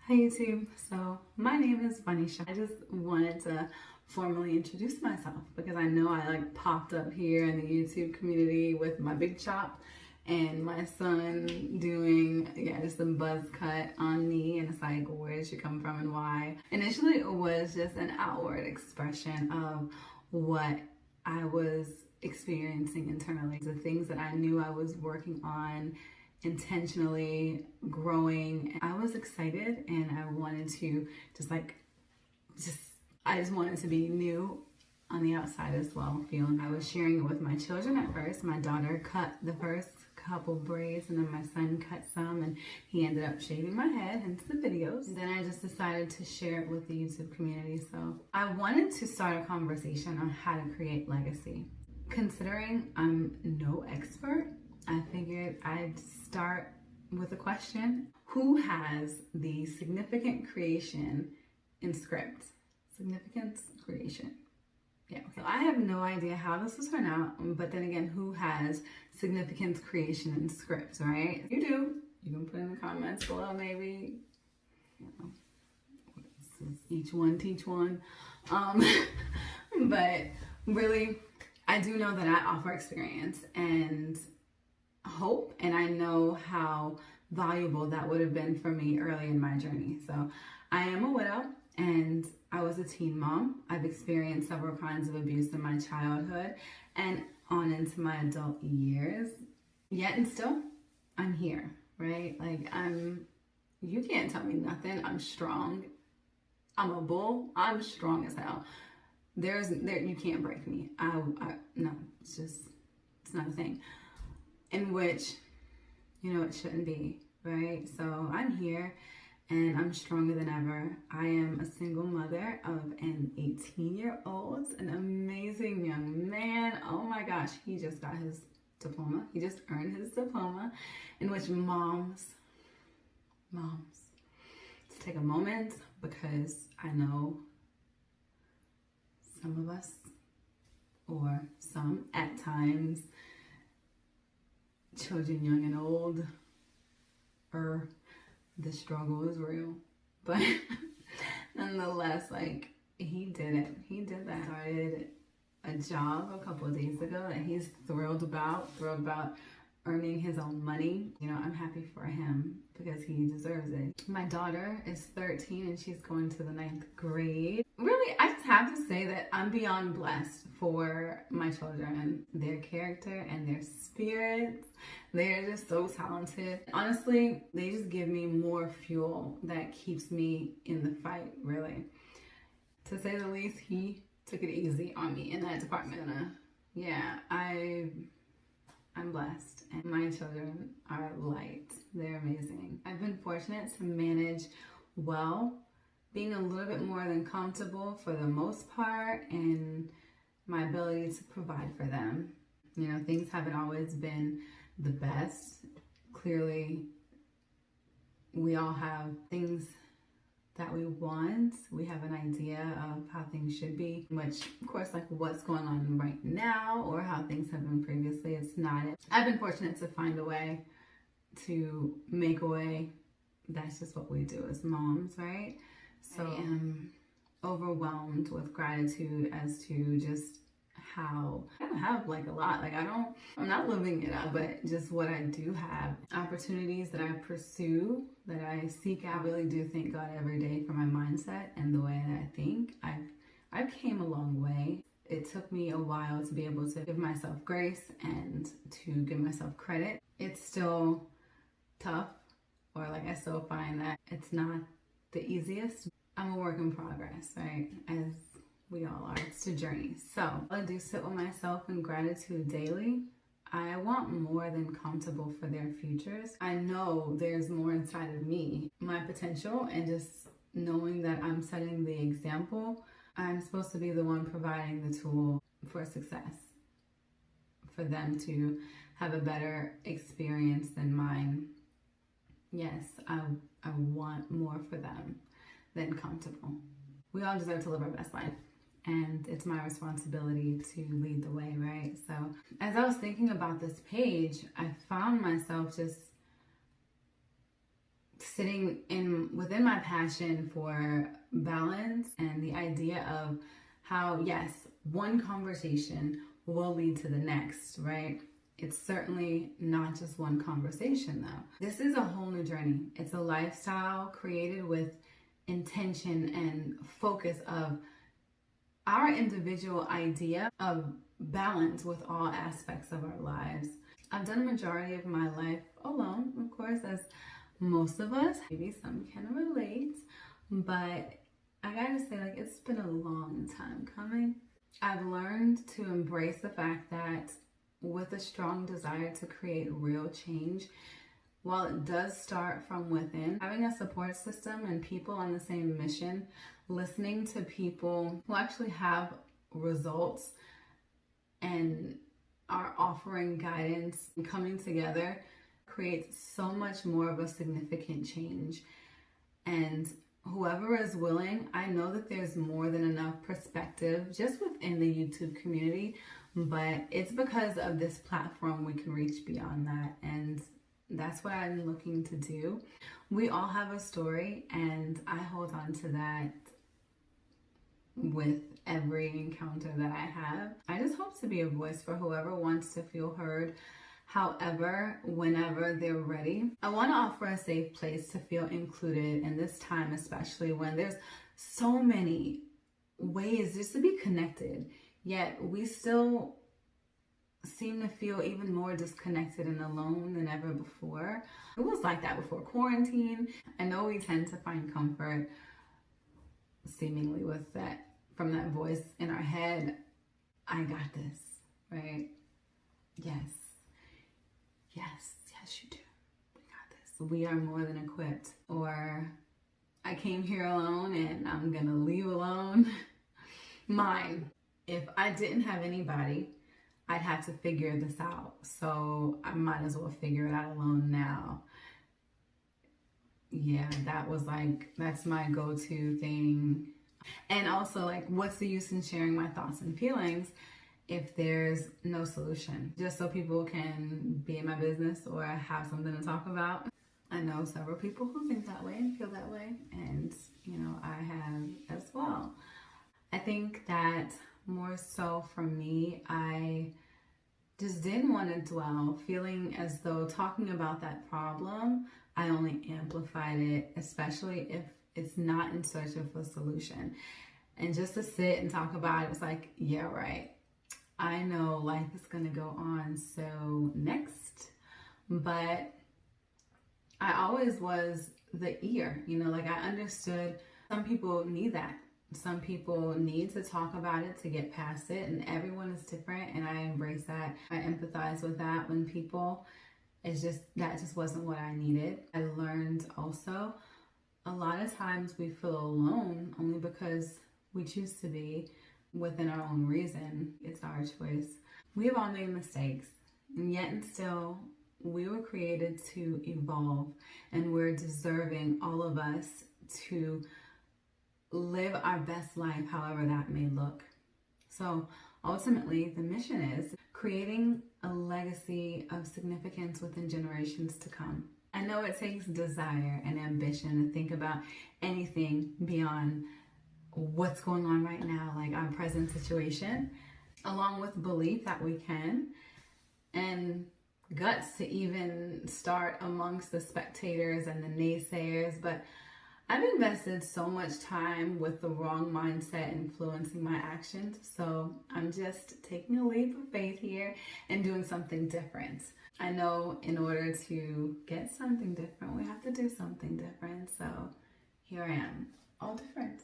Hi YouTube, so my name is Vanisha. I just wanted to formally introduce myself because I know I popped up here in the YouTube community with my big chop and my son doing just a buzz cut on me, and it's like, where did you come from and why? Initially it was just an outward expression of what I was experiencing internally, the things that I knew I was working on intentionally growing. I was excited and I wanted to I just wanted to be new on the outside as well. Feeling I was sharing it with my children at first. My daughter cut the first couple braids and then my son cut some and he ended up shaving my head, hence the videos. And then I just decided to share it with the YouTube community. So I wanted to start a conversation on how to create legacy. Considering I'm no expert, I figured I'd start with a question. Who has the significant creation in script? Significance creation. Yeah, so I have no idea how this will turn out, but then again, who has significance creation in script, right? If you do, you can put in the comments below maybe. You know, this is each one teach one. But really, I do know that I offer experience and hope, and I know how valuable that would have been for me early in my journey. So I am a widow and I was a teen mom. I've experienced several kinds of abuse in my childhood and on into my adult years. Yet and still, I'm here, right? You can't tell me nothing. I'm strong. I'm a bull. I'm strong as hell. You can't break me. No, it's not a thing. In which, it shouldn't be, right? So I'm here and I'm stronger than ever. I am a single mother of an 18-year-old, an amazing young man. Oh my gosh, he just got his diploma. He just earned his diploma, in which moms, let's take a moment, because I know some of us, or some at times, children young and old, the struggle is real. But nonetheless, he did it. He did that. Started a job a couple of days ago that he's thrilled about earning his own money. I'm happy for him because he deserves it. My daughter is 13 and she's going to the 9th grade. Really, I just have to say that I'm beyond blessed for my children, their character and their spirits. They're just so talented. Honestly, they just give me more fuel that keeps me in the fight, really. To say the least, he took it easy on me in that department. I'm blessed, and my children are light. They're amazing. I've been fortunate to manage well, being a little bit more than comfortable for the most part, and my ability to provide for them. Things haven't always been the best. Clearly, we all have things that we want. We have an idea of how things should be, which of course, what's going on right now or how things have been previously, it's not it. I've been fortunate to find a way to make a way. That's just what we do as moms, right? So I am overwhelmed with gratitude as to just how I don't have a lot. I'm not living it up, but just what I do have, opportunities that I pursue, that I seek out. I really do thank God every day for my mindset and the way that I think. I've came a long way. It took me a while to be able to give myself grace and to give myself credit. It's still tough, or I still find that it's not the easiest. I'm a work in progress, right? As we all are. It's a journey. So I do sit with myself in gratitude daily. I want more than comfortable for their futures. I know there's more inside of me, my potential, and just knowing that I'm setting the example. I'm supposed to be the one providing the tool for success, for them to have a better experience than mine. Yes, I want more for them than comfortable. We all deserve to live our best life, and it's my responsibility to lead the way, right? So as I was thinking about this page, I found myself just sitting in within my passion for balance and the idea of how, yes, one conversation will lead to the next, right? It's certainly not just one conversation though. This is a whole new journey. It's a lifestyle created with intention and focus of our individual idea of balance with all aspects of our lives. I've done a majority of my life alone, of course, as most of us. Maybe some can relate, but I gotta say, like, it's been a long time coming. I've learned to embrace the fact that with a strong desire to create real change, while it does start from within, having a support system and people on the same mission, listening to people who actually have results and are offering guidance and coming together creates so much more of a significant change. And whoever is willing, I know that there's more than enough perspective just within the YouTube community, but it's because of this platform we can reach beyond that. And that's what I'm looking to do. We all have a story, and I hold on to that with every encounter that I have. I just hope to be a voice for whoever wants to feel heard, however, whenever they're ready. I want to offer a safe place to feel included in this time, especially when there's so many ways just to be connected, yet we still seem to feel even more disconnected and alone than ever before. It was like that before quarantine. I know we tend to find comfort seemingly with that, from that voice in our head, I got this, right? Yes, you do. We got this. We are more than equipped. Or I came here alone and I'm gonna leave alone. Mine. If I didn't have anybody, I'd have to figure this out. So I might as well figure it out alone now. Yeah, that's my go-to thing. And also, like, what's the use in sharing my thoughts and feelings if there's no solution? Just so people can be in my business or have something to talk about. I know several people who think that way and feel that way, and I have as well. I think that more so for me, I just didn't want to dwell, feeling as though talking about that problem, I only amplified it, especially if it's not in search of a solution. And just to sit and talk about it, it's like, yeah, right. I know life is going to go on, so next. But I always was the ear, like I understood some people need that. Some people need to talk about it to get past it, and everyone is different, and I embrace that. I empathize with that when people, that just wasn't what I needed. I learned also, a lot of times we feel alone only because we choose to be within our own reason. It's our choice. We have all made mistakes, and yet and still, we were created to evolve, and we're deserving, all of us, to live our best life, however that may look. So ultimately, the mission is creating a legacy of significance within generations to come. I know it takes desire and ambition to think about anything beyond what's going on right now, like our present situation, along with belief that we can, and guts to even start amongst the spectators and the naysayers. But I've invested so much time with the wrong mindset influencing my actions, so I'm just taking a leap of faith here and doing something different. I know in order to get something different, we have to do something different, so here I am, all different.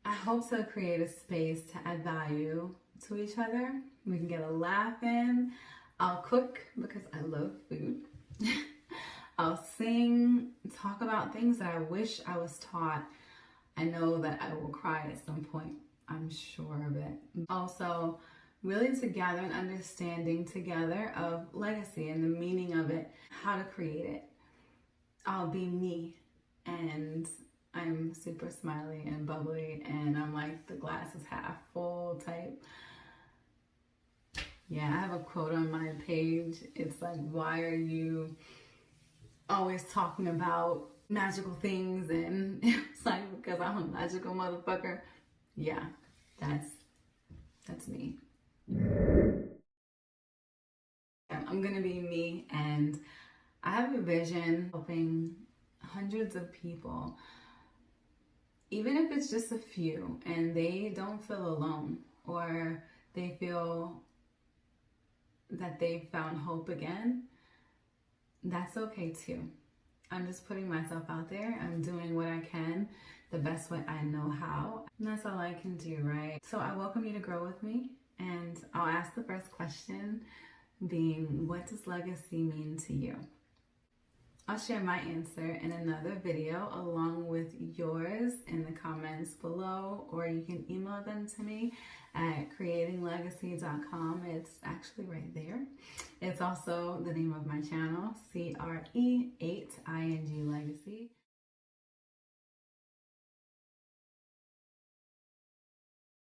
I hope to create a space to add value to each other. We can get a laugh in. I'll cook because I love food. I'll sing, talk about things that I wish I was taught. I know that I will cry at some point. I'm sure of it. Also, really to gather an understanding together of legacy and the meaning of it, how to create it. I'll be me, and I'm super smiley and bubbly, and I'm like the glass is half full type. Yeah, I have a quote on my page. It's like, why are you always talking about magical things, and it's like, because I'm a magical motherfucker. Yeah, that's me. I'm gonna be me, and I have a vision helping hundreds of people, even if it's just a few, and they don't feel alone, or they feel that they found hope again. That's okay too. I'm just putting myself out there. I'm doing what I can the best way I know how. And that's all I can do, right? So I welcome you to grow with me. And I'll ask the first question being, what does legacy mean to you? I'll share my answer in another video along with yours in the comments below, or you can email them to me at creatinglegacy.com. It's actually right there. It's also the name of my channel, CRE8ING Legacy.